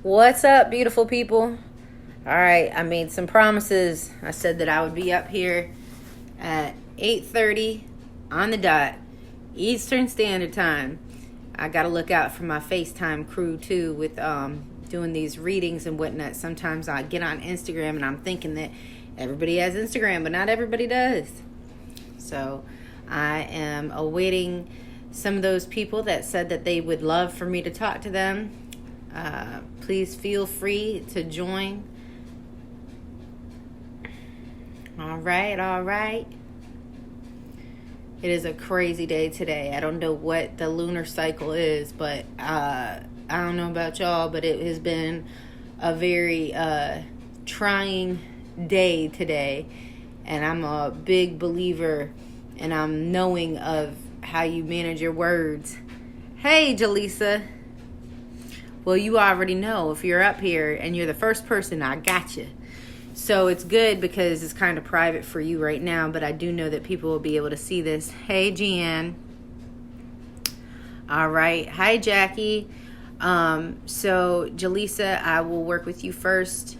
What's up, beautiful people? All right, I made some promises. I said that I would be up here at 8:30 on the dot, Eastern Standard Time. I got to look out for my FaceTime crew too with doing these readings and whatnot. Sometimes I get on Instagram and I'm thinking that everybody has Instagram, but not everybody does. So I am awaiting some of those people that said that they would love for me to talk to them. Please feel free to join. All right. It is a crazy day today. I don't know what the lunar cycle is, but I don't know about y'all, but it has been a very trying day today. And I'm a big believer, and I'm knowing of how you manage your words. Hey, Jaleesa. Well, you already know. If you're up here and you're the first person, I got you. So it's good because it's kind of private for you right now, but I do know that people will be able to see this. Hey, Jeanne. All right. Hi, Jackie. So, Jaleesa, I will work with you first.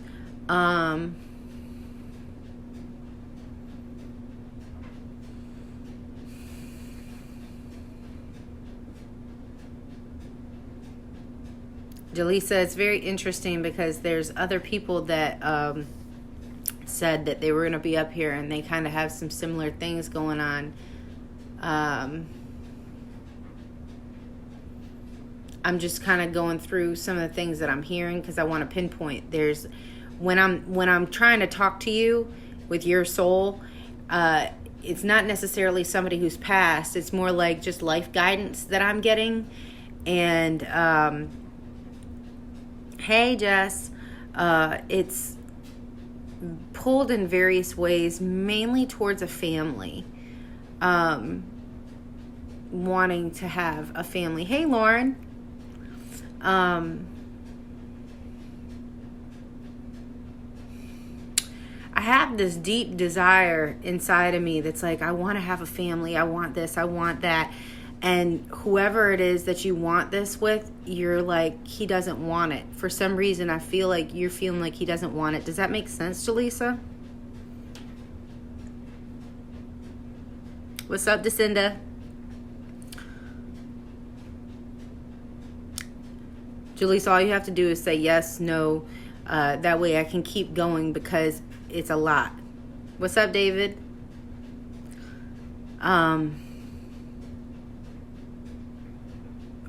Jaleesa, it's very interesting because there's other people that said that they were going to be up here and they kind of have some similar things going on. I'm just kind of going through some of the things that I'm hearing because I want to pinpoint. There's when I'm trying to talk to you with your soul, it's not necessarily somebody who's passed. It's more like just life guidance that I'm getting. And hey, Jess, it's pulled in various ways, mainly towards a family, wanting to have a family. Hey, Lauren. I have this deep desire inside of me that's like, I want to have a family. I want this. I want that. And whoever it is that you want this with, you're like, he doesn't want it. For some reason, I feel like you're feeling like he doesn't want it. Does that make sense, Jaleesa? What's up, Decinda? Jaleesa, all you have to do is say yes, no. That way I can keep going because it's a lot. What's up, David?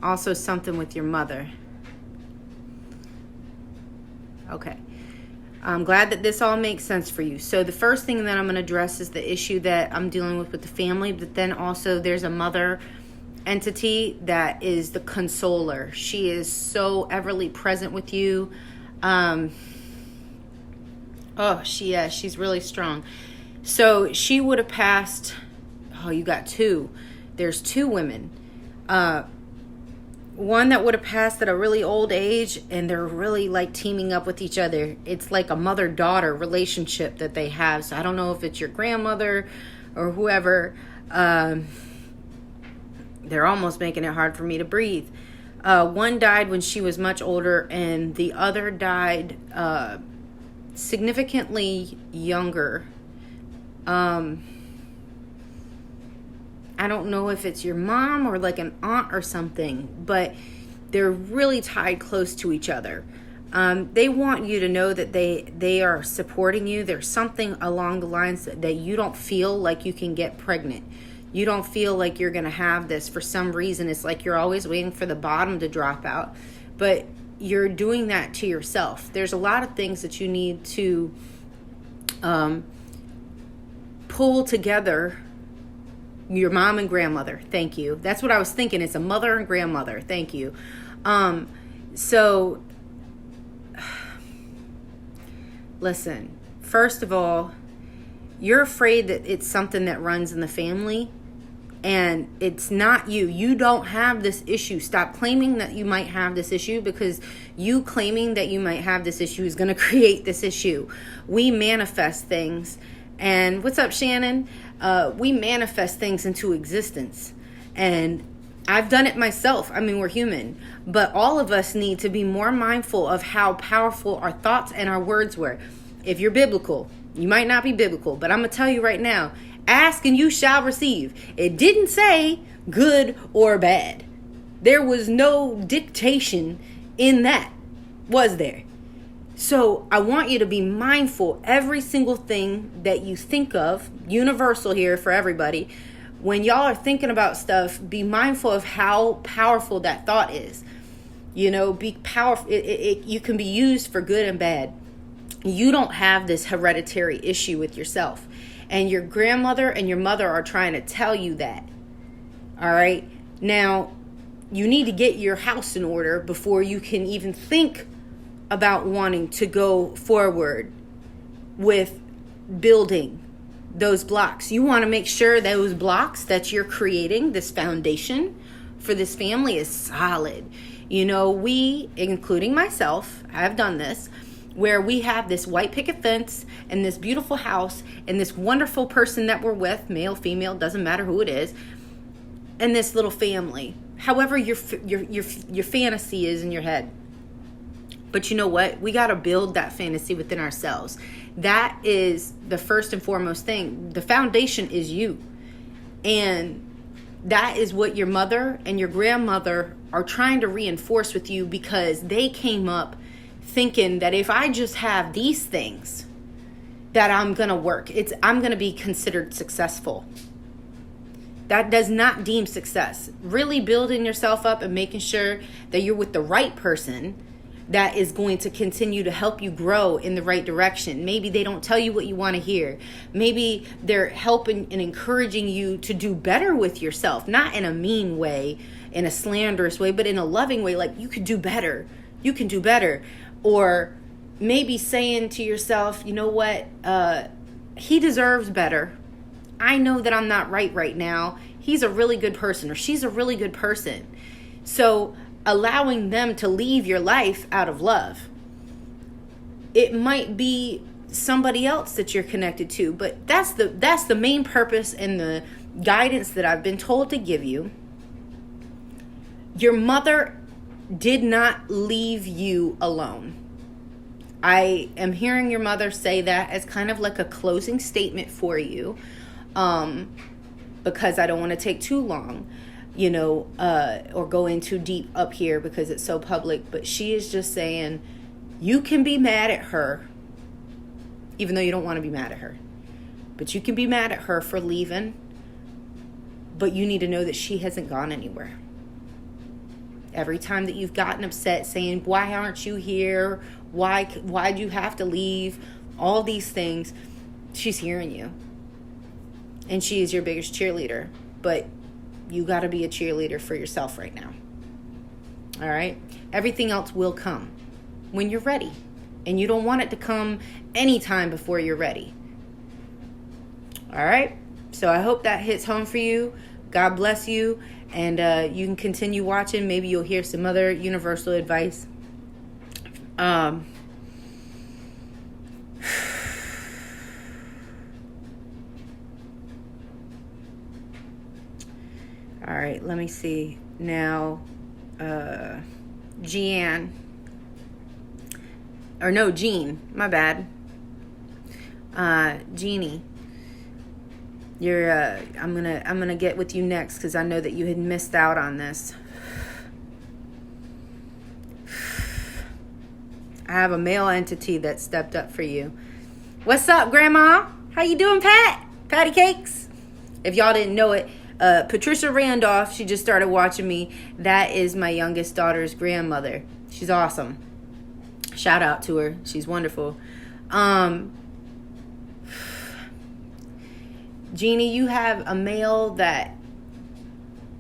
Also something with your mother. Okay. I'm glad that this all makes sense for you. So the first thing that I'm going to address is the issue that I'm dealing with the family, but then also there's a mother entity that is the consoler. She is so everly present with you. She's really strong. So she would have passed. Oh, you got two. There's two women. One that would have passed at a really old age, and they're really like teaming up with each other. It's like a mother-daughter relationship that they have. So I don't know if it's your grandmother or whoever. They're almost making it hard for me to breathe. One died when she was much older, and the other died significantly younger. I don't know if it's your mom or like an aunt or something, but they're really tied close to each other. They want you to know that they are supporting you. There's something along the lines that you don't feel like you can get pregnant. You don't feel like you're going to have this for some reason. It's like you're always waiting for the bottom to drop out. But you're doing that to yourself. There's a lot of things that you need to pull together. Your mom and grandmother. Thank you. That's what I was thinking. It's a mother and grandmother. Thank you. So, listen, first of all, you're afraid that it's something that runs in the family, and it's not you. You don't have this issue. Stop claiming that you might have this issue, because you claiming that you might have this issue is going to create this issue. We manifest things. And what's up, Shannon? We manifest things into existence. And I've done it myself. I mean, we're human. But all of us need to be more mindful of how powerful our thoughts and our words were. If you're biblical, you might not be biblical, but I'm going to tell you right now, ask and you shall receive. It didn't say good or bad. There was no dictation in that, was there? So I want you to be mindful. Every single thing that you think of, universal here for everybody, when y'all are thinking about stuff, be mindful of how powerful that thought is. You know, be powerful. You can be used for good and bad. You don't have this hereditary issue with yourself. And your grandmother and your mother are trying to tell you that. All right? Now, you need to get your house in order before you can even think about wanting to go forward with building those blocks. You want to make sure those blocks that you're creating, this foundation for this family, is solid. You know, we, including myself, I've done this, where we have this white picket fence and this beautiful house and this wonderful person that we're with, male, female, doesn't matter who it is, and this little family. However your fantasy is in your head. But you know what? We got to build that fantasy within ourselves. That is the first and foremost thing. The foundation is you. And that is what your mother and your grandmother are trying to reinforce with you, because they came up thinking that if I just have these things, that I'm going to work. I'm going to be considered successful. That does not deem success. Really building yourself up and making sure that you're with the right person that is going to continue to help you grow in the right direction. Maybe they don't tell you what you want to hear. Maybe they're helping and encouraging you to do better with yourself, not in a mean way, in a slanderous way, but in a loving way, like you could do better. You can do better. Or maybe saying to yourself, you know what, he deserves better. I know that I'm not right now. He's a really good person, or she's a really good person. So allowing them to leave your life out of love. It might be somebody else that you're connected to, but that's the main purpose and the guidance that I've been told to give you. Your mother did not leave you alone. I am hearing your mother say that as kind of like a closing statement for you, because I don't want to take too long, or go in too deep up here because it's so public. But she is just saying, you can be mad at her, even though you don't want to be mad at her. But you can be mad at her for leaving, but you need to know that she hasn't gone anywhere. Every time that you've gotten upset saying, why aren't you here? Why'd you have to leave? All these things, she's hearing you. And she is your biggest cheerleader. But you got to be a cheerleader for yourself right now. All right? Everything else will come when you're ready. And you don't want it to come anytime before you're ready. All right? So I hope that hits home for you. God bless you. And you can continue watching. Maybe you'll hear some other universal advice. All right, let me see. Now, Jean, my bad. Jeannie. I'm gonna get with you next because I know that you had missed out on this. I have a male entity that stepped up for you. What's up, Grandma? How you doing, Pat? Patty Cakes? If y'all didn't know it, Patricia Randolph, she just started watching me. That is my youngest daughter's grandmother. She's awesome. Shout out to her. She's wonderful. Jeannie, you have a male that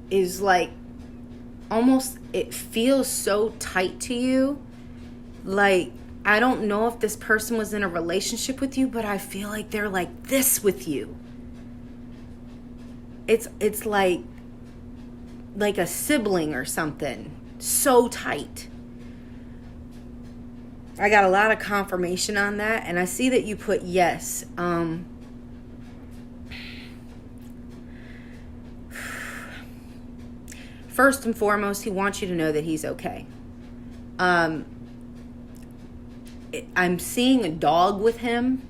is like almost, it feels so tight to you. Like, I don't know if this person was in a relationship with you, but I feel like they're like this with you. It's like a sibling or something. So tight. I got a lot of confirmation on that, and I see that you put yes. first and foremost, he wants you to know that he's okay. I'm seeing a dog with him,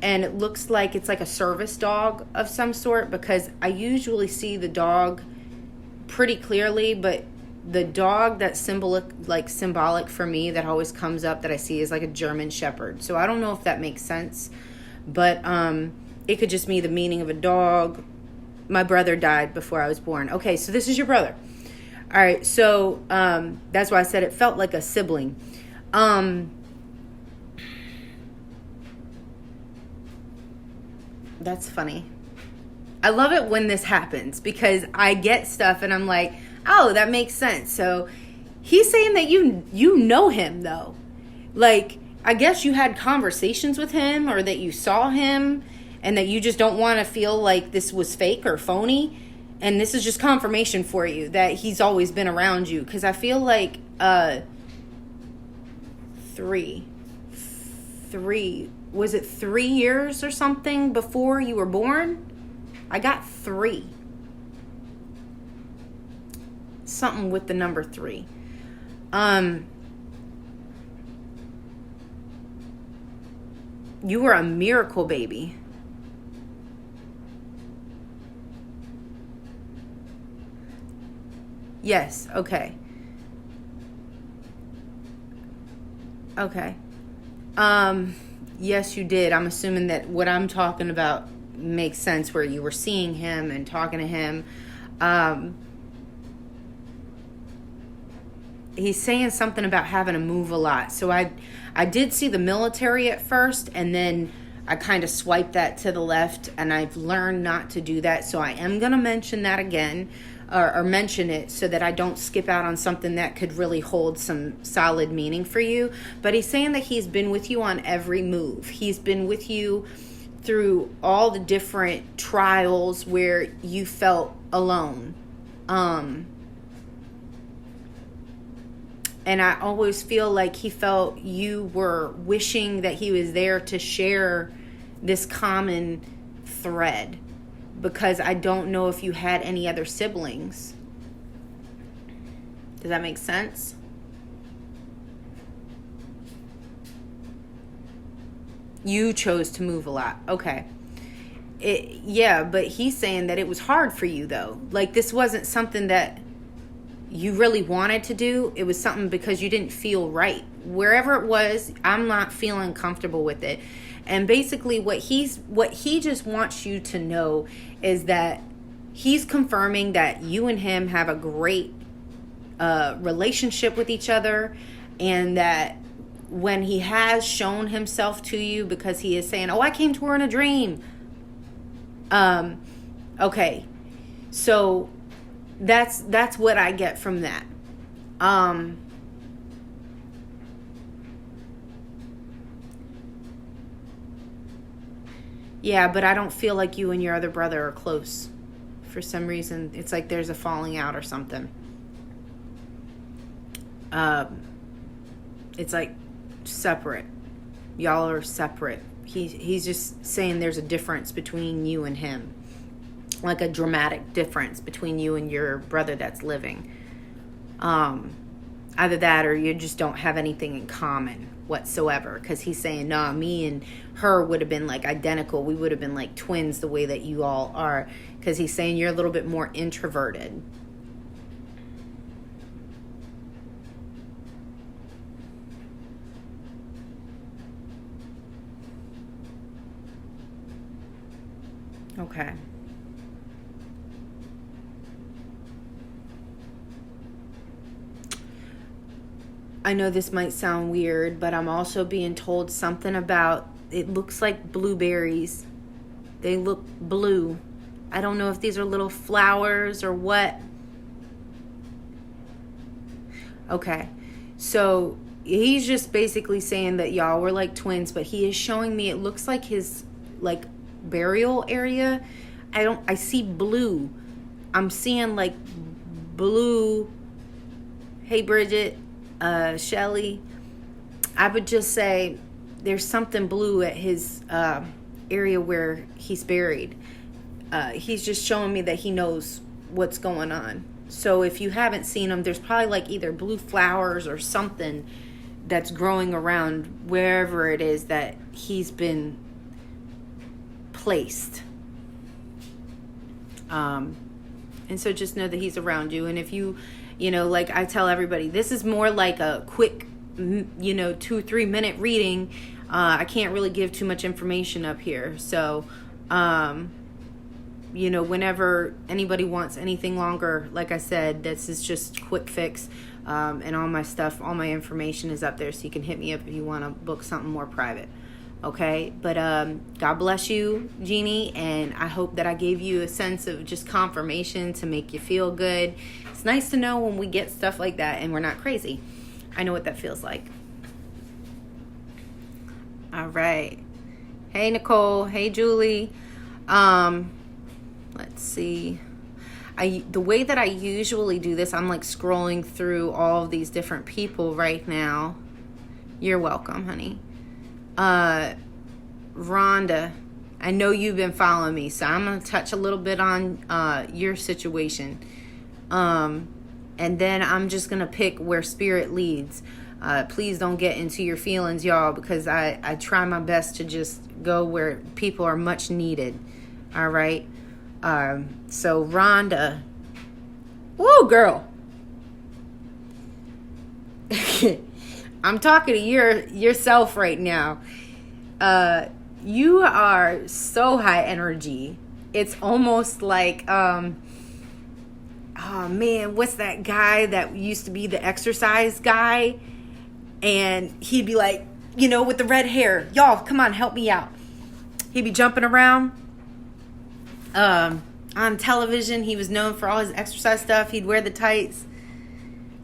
and it looks like it's like a service dog of some sort, because I usually see the dog pretty clearly, but the dog that's symbolic for me that always comes up that I see is like a German Shepherd. So I don't know if that makes sense, but it could just be the meaning of a dog. My brother died before I was born. Okay, so this is your brother. All right, so that's why I said it felt like a sibling. That's funny. I love it when this happens, because I get stuff and I'm like, oh, that makes sense. So he's saying that you know him, though. Like, I guess you had conversations with him, or that you saw him, and that you just don't want to feel like this was fake or phony. And this is just confirmation for you that he's always been around you. Because I feel like 3, was it 3 years or something before you were born? I got 3. Something with the number 3. You were a miracle baby. Yes, okay. Okay. Yes, you did. I'm assuming that what I'm talking about makes sense, where you were seeing him and talking to him. He's saying something about having to move a lot. So I did see the military at first, and then I kind of swiped that to the left, and I've learned not to do that. So I am going to mention that again, or mention it, so that I don't skip out on something that could really hold some solid meaning for you. But he's saying that he's been with you on every move. He's been with you through all the different trials where you felt alone. And I always feel like he felt you were wishing that he was there to share this common thread, because I don't know if you had any other siblings. Does that make sense? You chose to move a lot. Okay. Yeah, but he's saying that it was hard for you, though. Like, this wasn't something that you really wanted to do. It was something because you didn't feel right. Wherever it was, I'm not feeling comfortable with it. And basically what he just wants you to know is that he's confirming that you and him have a great relationship with each other, and that when he has shown himself to you, because he is saying, oh, I came to her in a dream. Okay. So that's what I get from that. Yeah, but I don't feel like you and your other brother are close. For some reason, it's like there's a falling out or something. It's like separate. Y'all are separate. He's just saying there's a difference between you and him. Like a dramatic difference between you and your brother that's living. Either that, or you just don't have anything in common whatsoever. Because he's saying, no, me and her would have been like identical. We would have been like twins the way that you all are. Because he's saying you're a little bit more introverted. Okay. I know this might sound weird, but I'm also being told something about, it looks like blueberries. They look blue. I don't know if these are little flowers or what. Okay. So he's just basically saying that y'all were like twins, but he is showing me, it looks like his like burial area. I see blue. I'm seeing like blue. Hey, Bridget. Shelly, I would just say there's something blue at his area where he's buried. He's just showing me that he knows what's going on. So if you haven't seen them, there's probably like either blue flowers or something that's growing around wherever it is that he's been placed. And so just know that he's around you. And if you know, like I tell everybody, this is more like a quick, 2-3 minute reading. I can't really give too much information up here. So, whenever anybody wants anything longer, like I said, this is just quick fix. And all my stuff, all my information is up there. So you can hit me up if you want to book something more private. Okay, but God bless you, Jeannie, and I hope that I gave you a sense of just confirmation to make you feel good. It's nice to know when we get stuff like that and we're not crazy. I know what that feels like. All right. Hey, Nicole. Hey, Julie. Let's see. The way that I usually do this, I'm like scrolling through all of these different people right now. You're welcome, honey. Rhonda, I know you've been following me, so I'm going to touch a little bit on your situation. And then I'm just going to pick where spirit leads. Please don't get into your feelings, y'all, because I try my best to just go where people are much needed. All right. So Rhonda, woo, girl. I'm talking to yourself right now. You are so high energy. It's almost like, oh man, what's that guy that used to be the exercise guy? And he'd be like, with the red hair, y'all, come on, help me out. He'd be jumping around. On television, he was known for all his exercise stuff. He'd wear the tights.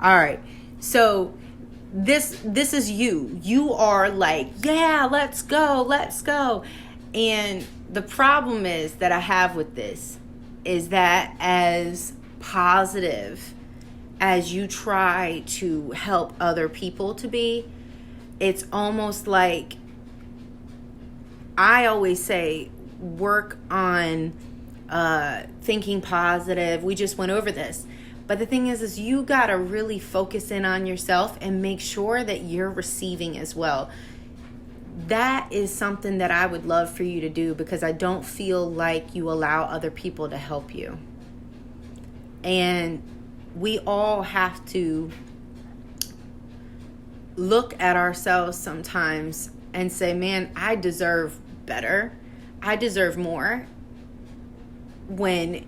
All right. So this is you are like, yeah, let's go. And the problem is that I have with this is that as positive as you try to help other people to be, it's almost like, I always say, work on thinking positive. We just went over this. But the thing is you got to really focus in on yourself and make sure that you're receiving as well. That is something that I would love for you to do, because I don't feel like you allow other people to help you. And we all have to look at ourselves sometimes and say, man, I deserve better. I deserve more. When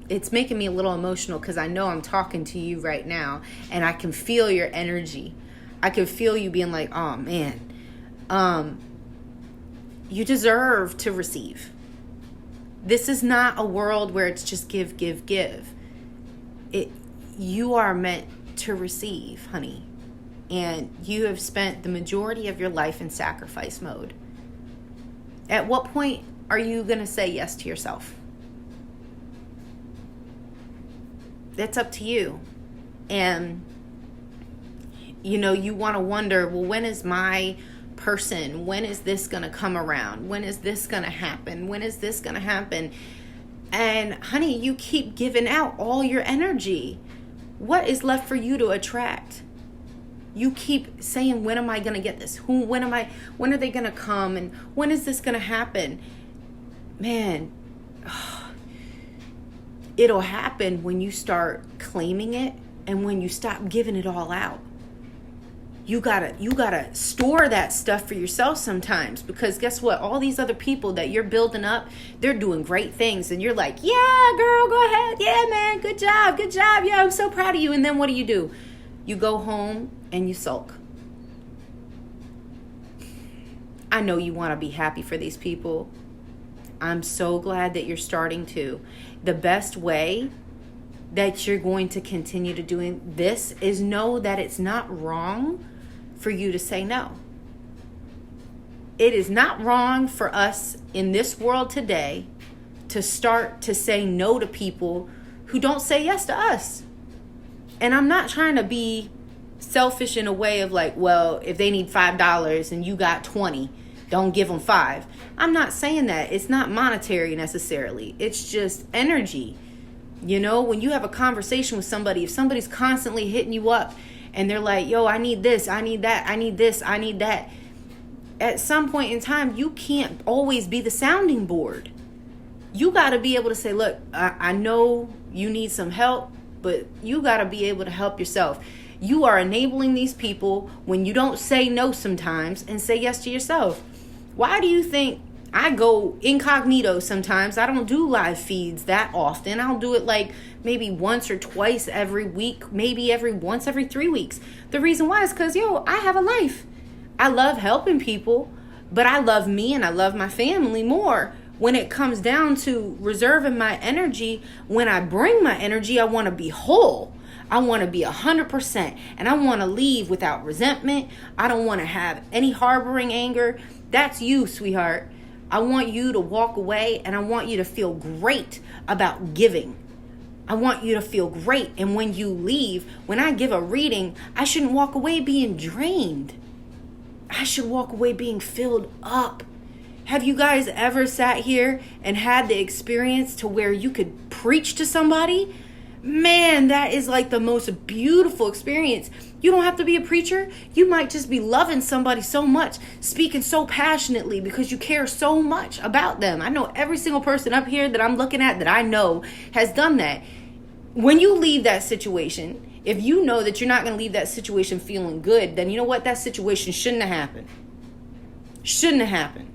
it's making me a little emotional because I know I'm talking to you right now and I can feel your energy. I can feel you being like, oh man, you deserve to receive. This is not a world where it's just give. You are meant to receive, honey. And you have spent the majority of your life in sacrifice mode. At what point are you going to say yes to yourself? That's up to you. And, you want to wonder, well, when is my person? When is this going to come around? When is this going to happen? When is this going to happen? And, honey, you keep giving out all your energy. What is left for you to attract? You keep saying, when am I going to get this? When are they going to come? And when is this going to happen? Man, it'll happen when you start claiming it and when you stop giving it all out. You gotta store that stuff for yourself sometimes, because guess what? All these other people that you're building up, they're doing great things, and you're like, yeah, girl, go ahead. Yeah, man, good job. Yeah, I'm so proud of you. And then what do? You go home and you sulk. I know you want to be happy for these people. I'm so glad that you're starting to. The best way that you're going to continue to doing this is know that it's not wrong for you to say no. It is not wrong for us in this world today to start to say no to people who don't say yes to us. And I'm not trying to be selfish in a way of like, well, if they need $5 and you got 20, don't give them 5. I'm not saying that. It's not monetary necessarily. It's just energy. You know, when you have a conversation with somebody, if somebody's constantly hitting you up and they're like, yo, I need this, I need that, I need this, I need that. At some point in time, you can't always be the sounding board. You got to be able to say, look, I know you need some help, but you got to be able to help yourself. You are enabling these people when you don't say no sometimes and say yes to yourself. Why do you think I go incognito sometimes? I don't do live feeds that often. I'll do it like maybe once or twice every week, maybe once every 3 weeks. The reason why is because, I have a life. I love helping people, but I love me and I love my family more. When it comes down to reserving my energy, when I bring my energy, I want to be whole. I want to be 100%, and I want to leave without resentment. I don't want to have any harboring anger. That's you, sweetheart. I want you to walk away, and I want you to feel great about giving. I want you to feel great. And when you leave, when I give a reading, I shouldn't walk away being drained. I should walk away being filled up. Have you guys ever sat here and had the experience to where you could preach to somebody? Man, that is like the most beautiful experience. You don't have to be a preacher. You might just be loving somebody so much, speaking so passionately because you care so much about them. I know every single person up here that I'm looking at that I know has done that. When you leave that situation, if you know that you're not going to leave that situation feeling good, then you know what? That situation shouldn't have happened. Shouldn't have happened.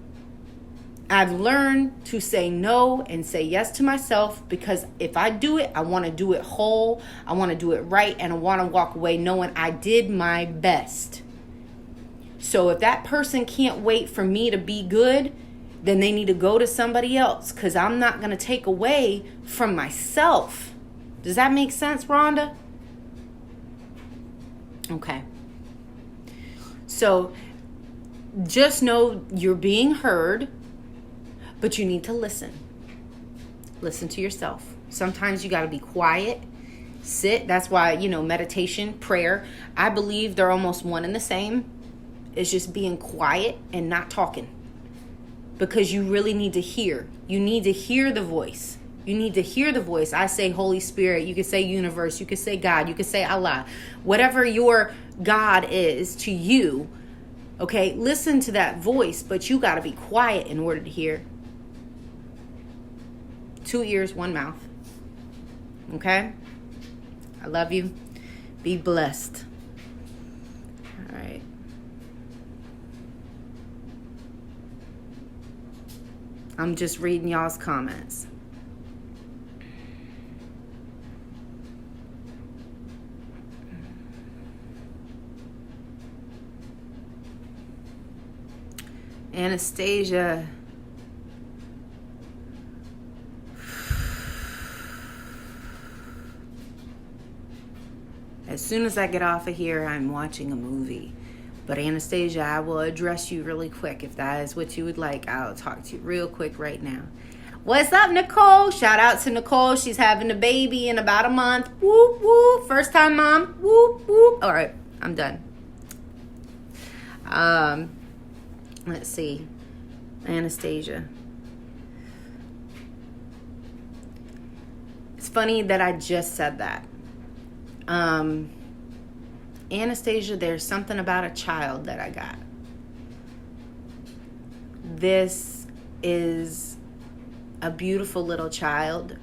I've learned to say no and say yes to myself, because if I do it, I want to do it whole. I want to do it right, and I want to walk away knowing I did my best. So if that person can't wait for me to be good, then they need to go to somebody else, because I'm not going to take away from myself. Does that make sense, Rhonda? Okay. So just know you're being heard. But you need to listen. Listen to yourself. Sometimes you got to be quiet, sit. That's why, meditation, prayer, I believe they're almost one and the same. It's just being quiet and not talking. Because you really need to hear. You need to hear the voice. You need to hear the voice. I say Holy Spirit. You can say universe. You can say God. You can say Allah. Whatever your God is to you, okay, listen to that voice. But you got to be quiet in order to hear. 2 ears, 1 mouth. Okay? I love you. Be blessed. All right. I'm just reading y'all's comments. Anastasia. As soon as I get off of here, I'm watching a movie. But Anastasia, I will address you really quick. If that is what you would like, I'll talk to you real quick right now. What's up, Nicole? Shout out to Nicole. She's having a baby in about a month. Whoop, whoop. First time mom. Whoop, whoop. All right, I'm done. Let's see. Anastasia. It's funny that I just said that. Anastasia, there's something about a child that I got. This is a beautiful little child.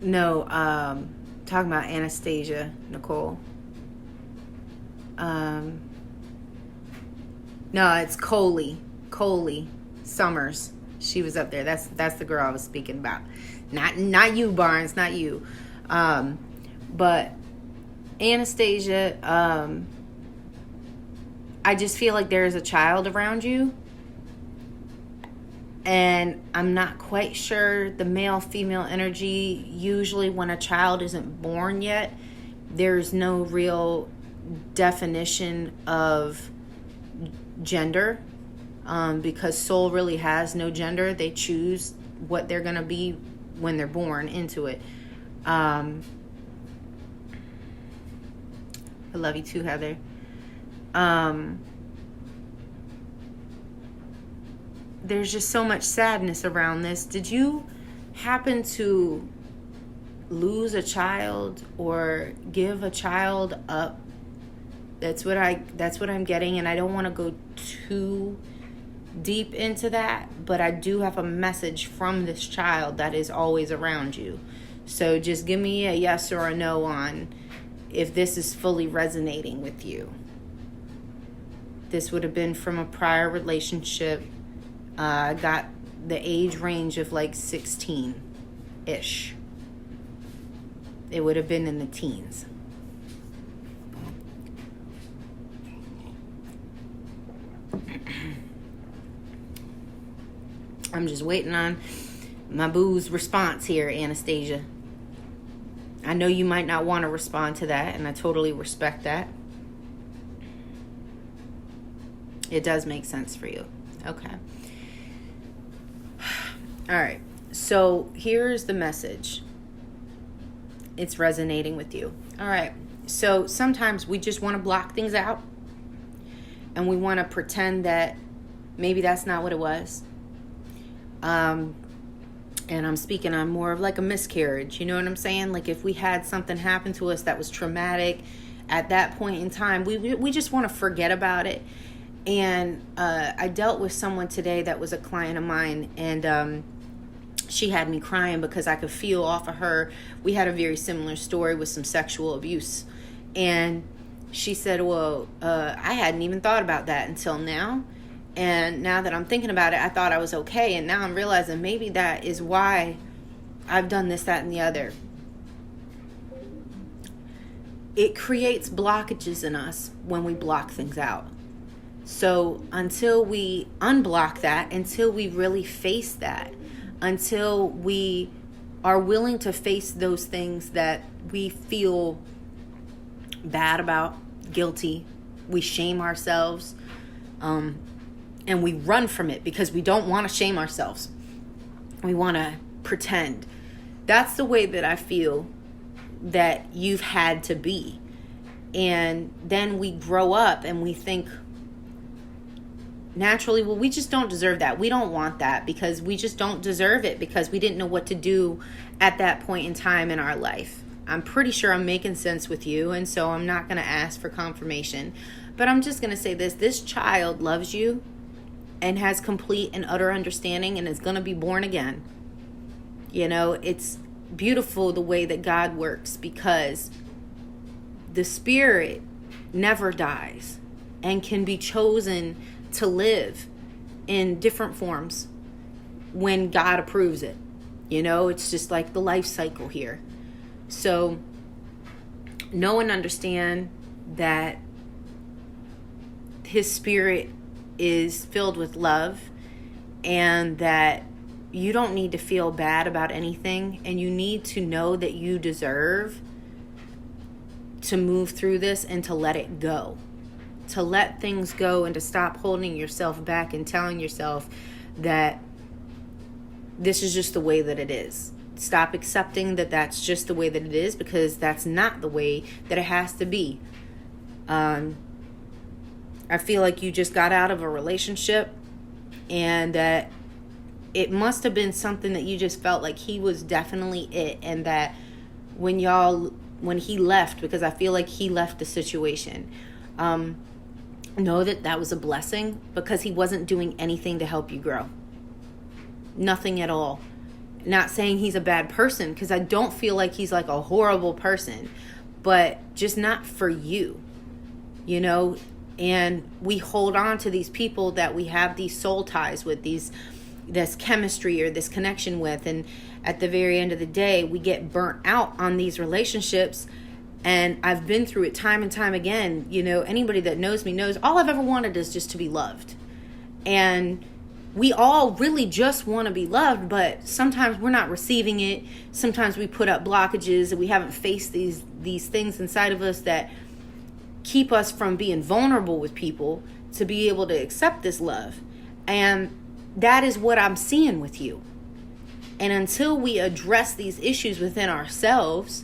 No, talking about Anastasia, Nicole. No, it's Coley Summers. She was up there. That's the girl I was speaking about. Not you, Barnes, not you. But Anastasia, I just feel like there is a child around you. And I'm not quite sure the male-female energy. Usually when a child isn't born yet, there's no real definition of gender, because soul really has no gender. They choose what they're going to be when they're born into it. I love you too, Heather. There's just so much sadness around this. Did you happen to lose a child or give a child up? That's what I'm getting, and I don't want to go too deep into that, but I do have a message from this child that is always around you. So just give me a yes or a no on if this is fully resonating with you. This would have been from a prior relationship. I got the age range of like 16-ish. It would have been in the teens. I'm just waiting on my boo's response here, Anastasia. I know you might not want to respond to that, and I totally respect that. It does make sense for you. Okay. All right. So here's the message. It's resonating with you. All right. So sometimes we just want to block things out, and we want to pretend that maybe that's not what it was. And I'm speaking on more of like a miscarriage. You know what I'm saying? Like if we had something happen to us that was traumatic at that point in time, we just want to forget about it. And I dealt with someone today that was a client of mine, and she had me crying because I could feel off of her. We had a very similar story with some sexual abuse. And she said, well, I hadn't even thought about that until now. And now that I'm thinking about it, I thought I was okay. And now I'm realizing maybe that is why I've done this, that, and the other. It creates blockages in us when we block things out. So until we unblock that, until we really face that, until we are willing to face those things that we feel bad about, guilty, we shame ourselves, and we run from it because we don't want to shame ourselves. We want to pretend. That's the way that I feel that you've had to be. And then we grow up and we think naturally, well, we just don't deserve that. We don't want that because we just don't deserve it because we didn't know what to do at that point in time in our life. I'm pretty sure I'm making sense with you, and so I'm not going to ask for confirmation. But I'm just going to say this. This child loves you and has complete and utter understanding and is going to be born again. You know, it's beautiful the way that God works because the spirit never dies and can be chosen to live in different forms when God approves it. You know, it's just like the life cycle here. So know and understand that his spirit is filled with love and that you don't need to feel bad about anything, and you need to know that you deserve to move through this and to let it go. To let things go and to stop holding yourself back and telling yourself that this is just the way that it is. Stop accepting that that's just the way that it is, because that's not the way that it has to be. I feel like you just got out of a relationship and that it must have been something that you just felt like he was definitely it, and that when he left, because I feel like he left the situation, know that that was a blessing because he wasn't doing anything to help you grow. Nothing at all. Not saying he's a bad person, because I don't feel like he's like a horrible person, but just not for you, you know. And we hold on to these people that we have these soul ties with, this chemistry or this connection with, and at the very end of the day, we get burnt out on these relationships. And I've been through it time and time again. You know, anybody that knows me knows all I've ever wanted is just to be loved. And we all really just want to be loved, but sometimes we're not receiving it. Sometimes we put up blockages and we haven't faced these things inside of us that keep us from being vulnerable with people to be able to accept this love. And that is what I'm seeing with you. And until we address these issues within ourselves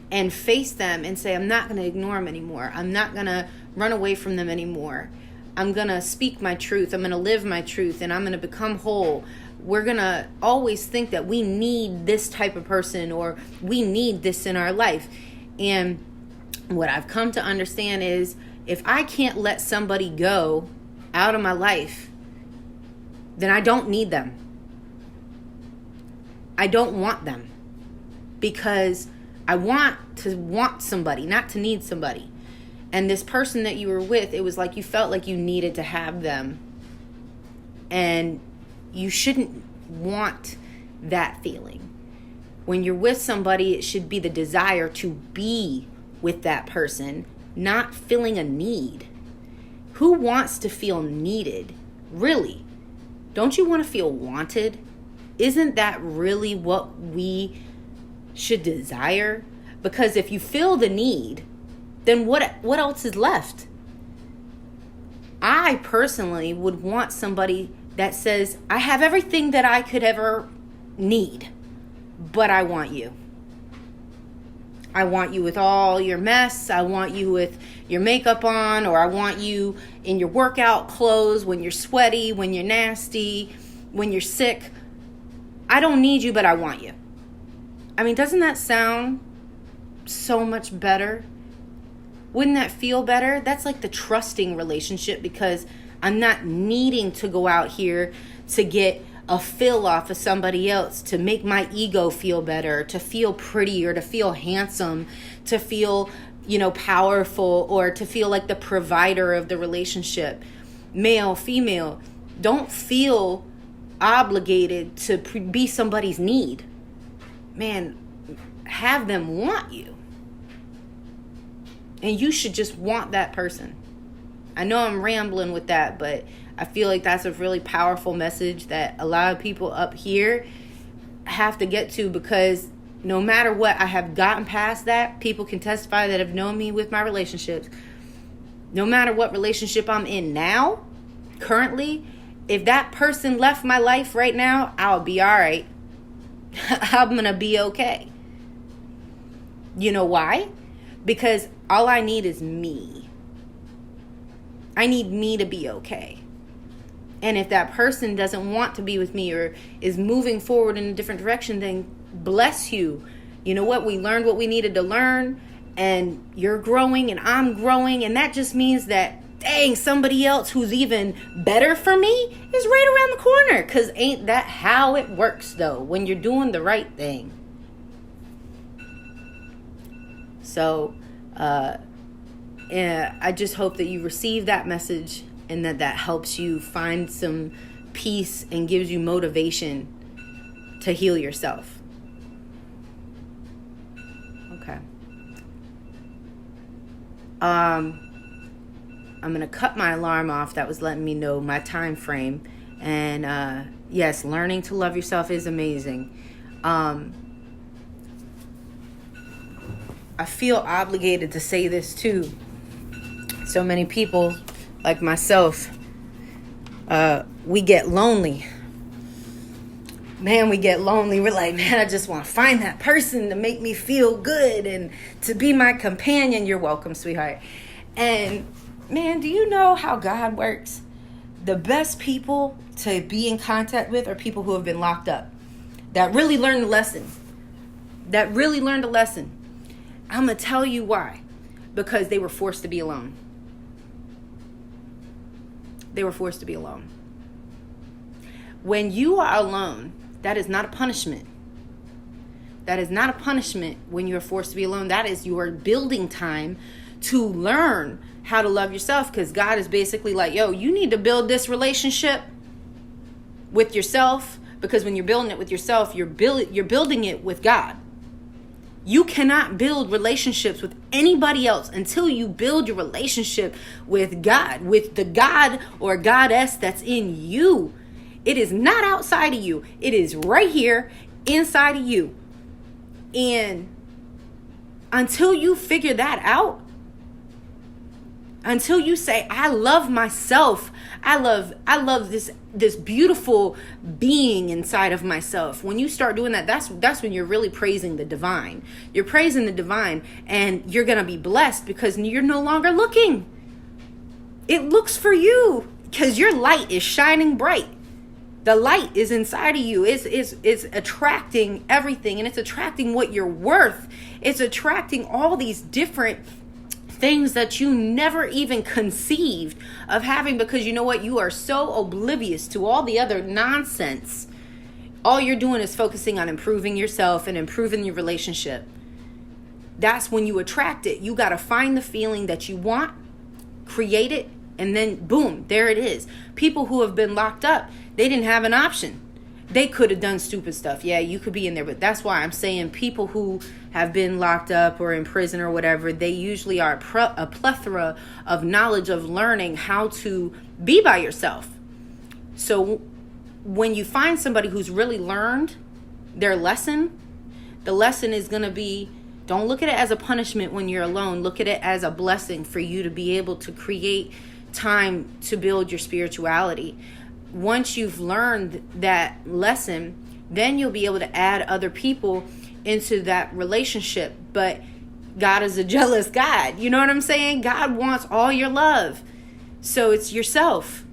and face them and say, I'm not going to ignore them anymore. I'm not going to run away from them anymore. I'm going to speak my truth. I'm going to live my truth, and I'm going to become whole. We're going to always think that we need this type of person, or we need this in our life. And what I've come to understand is, if I can't let somebody go out of my life, then I don't need them. I don't want them, because I want to want somebody, not to need somebody. And this person that you were with, it was like you felt like you needed to have them. And you shouldn't want that feeling. When you're with somebody, it should be the desire to be with that person, not feeling a need. Who wants to feel needed? Really? Don't you want to feel wanted? Isn't that really what we should desire? Because if you feel the need, then what else is left? I personally would want somebody that says, I have everything that I could ever need, but I want you. I want you with all your mess. I want you with your makeup on, or I want you in your workout clothes when you're sweaty, when you're nasty, when you're sick. I don't need you, but I want you. I mean, doesn't that sound so much better? Wouldn't that feel better? That's like the trusting relationship, because I'm not needing to go out here to get a fill off of somebody else, to make my ego feel better, to feel pretty, or to feel handsome, to feel, powerful, or to feel like the provider of the relationship. Male, female, don't feel obligated to be somebody's need. Man, have them want you. And you should just want that person. I know I'm rambling with that, but I feel like that's a really powerful message that a lot of people up here have to get to, because no matter what, I have gotten past that. People can testify that have known me with my relationships. No matter what relationship I'm in now, currently, if that person left my life right now, I'll be all right. I'm going to be okay. You know why? Because all I need is me. I need me to be okay. And if that person doesn't want to be with me, or is moving forward in a different direction, then bless you. You know what? We learned what we needed to learn, and you're growing and I'm growing. And that just means that, dang, somebody else who's even better for me is right around the corner. Because ain't that how it works, though, when you're doing the right thing? So, I just hope that you receive that message, and that helps you find some peace and gives you motivation to heal yourself. Okay. I'm going to cut my alarm off. That was letting me know my time frame. And yes, learning to love yourself is amazing. I feel obligated to say this too. So many people like myself, we get lonely. Man, we get lonely. We're like, man, I just want to find that person to make me feel good and to be my companion. You're welcome, sweetheart. And man, do you know how God works? The best people to be in contact with are people who have been locked up, that really learned a lesson. I'm going to tell you why. Because they were forced to be alone. When you are alone, that is not a punishment. When you're forced to be alone. That is your building time to learn how to love yourself, because God is basically like, yo, you need to build this relationship with yourself, because when you're building it with yourself, you're building it with God. You cannot build relationships with anybody else until you build your relationship with God, with the God or goddess that's in you. It is not outside of you. It is right here inside of you. And until you figure that out, Until you say, I love myself. I love this beautiful being inside of myself. When you start doing that, that's when you're really praising the divine. You're praising the divine, and you're going to be blessed because you're no longer looking. It looks for you because your light is shining bright. The light is inside of you. It's attracting everything, and it's attracting what you're worth. It's attracting all these different things that you never even conceived of having, because you know what? You are so oblivious to all the other nonsense. All you're doing is focusing on improving yourself and improving your relationship. That's when you attract it. You got to find the feeling that you want, create it, and then boom, there it is. People who have been locked up, they didn't have an option. They could have done stupid stuff. Yeah, you could be in there, but that's why I'm saying people who have been locked up or in prison or whatever, they usually are a plethora of knowledge of learning how to be by yourself. So when you find somebody who's really learned their lesson, the lesson is going to be, don't look at it as a punishment when you're alone. Look at it as a blessing for you to be able to create time to build your spirituality. Once you've learned that lesson, then you'll be able to add other people into that relationship. But God is a jealous God. You know what I'm saying? God wants all your love. So it's yourself.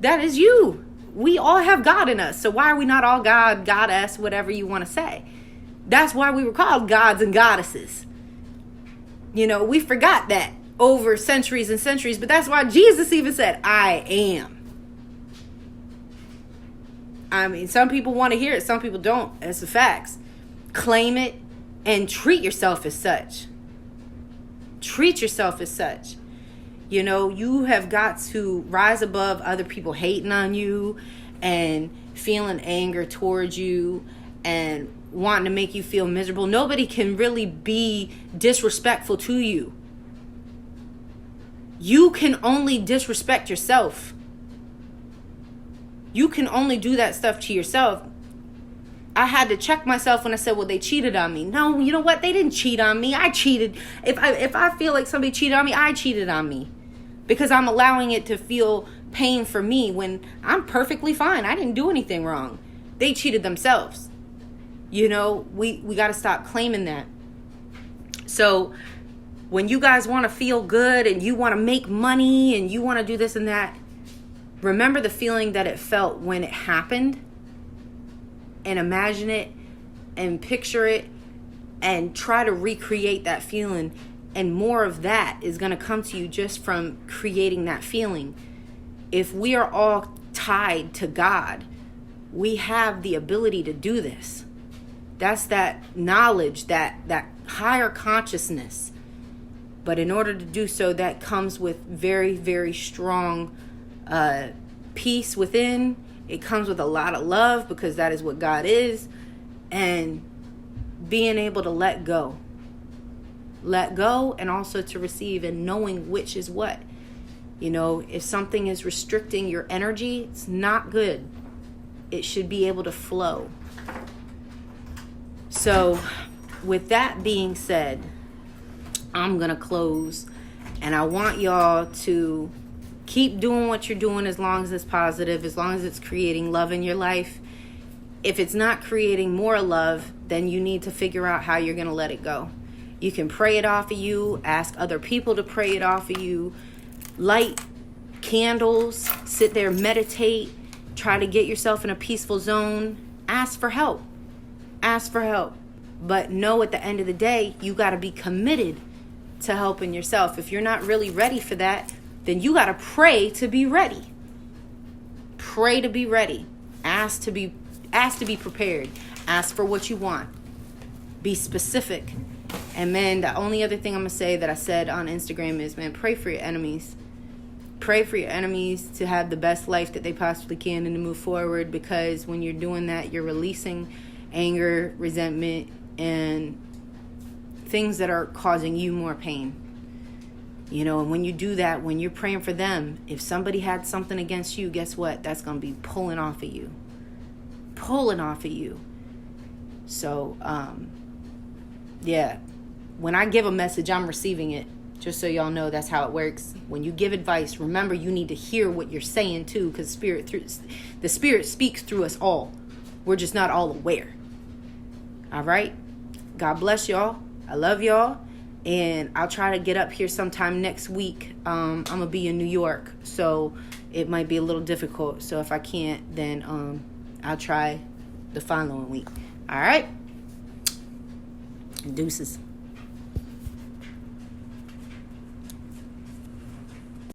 That is you. We all have God in us. So why are we not all God, goddess, whatever you want to say? That's why we were called gods and goddesses. You know, we forgot that over centuries and centuries. But that's why Jesus even said, I am. I mean, some people want to hear it. Some people don't. It's the facts. Claim it and treat yourself as such. Treat yourself as such. You know, you have got to rise above other people hating on you and feeling anger towards you and wanting to make you feel miserable. Nobody can really be disrespectful to you. You can only disrespect yourself. You can only do that stuff to yourself. I had to check myself when I said, well, they cheated on me. No, you know what? They didn't cheat on me. I cheated. If I feel like somebody cheated on me, I cheated on me. Because I'm allowing it to feel pain for me when I'm perfectly fine. I didn't do anything wrong. They cheated themselves. You know, we got to stop claiming that. So when you guys want to feel good and you want to make money and you want to do this and that, remember the feeling that it felt when it happened, and imagine it and picture it and try to recreate that feeling. And more of that is going to come to you just from creating that feeling. If we are all tied to God, we have the ability to do this. That's that knowledge, that higher consciousness. But in order to do so, that comes with very, very strong peace within. It comes with a lot of love, because that is what God is. And being able to let go and also to receive, and knowing which is what. You know, if something is restricting your energy, it's not good. It should be able to flow. So with that being said, I'm gonna close, and I want y'all to keep doing what you're doing as long as it's positive, as long as it's creating love in your life. If it's not creating more love, then you need to figure out how you're going to let it go. You can pray it off of you, ask other people to pray it off of you, light candles, sit there, meditate, try to get yourself in a peaceful zone, ask for help. Ask for help. But know at the end of the day, you got to be committed to helping yourself. If you're not really ready for that, then you got to pray to be ready. Pray to be ready. Ask to be prepared. Ask for what you want. Be specific. And man, the only other thing I'm going to say that I said on Instagram is, man, pray for your enemies. Pray for your enemies to have the best life that they possibly can and to move forward, because when you're doing that, you're releasing anger, resentment, and things that are causing you more pain. You know, and when you do that, when you're praying for them, if somebody had something against you, guess what? That's going to be pulling off of you. Pulling off of you. So, yeah. When I give a message, I'm receiving it. Just so y'all know, that's how it works. When you give advice, remember you need to hear what you're saying too, because the Spirit speaks through us all. We're just not all aware. All right? God bless y'all. I love y'all. And I'll try to get up here sometime next week. I'm going to be in New York, so it might be a little difficult. So if I can't, then I'll try the following week. All right? Deuces.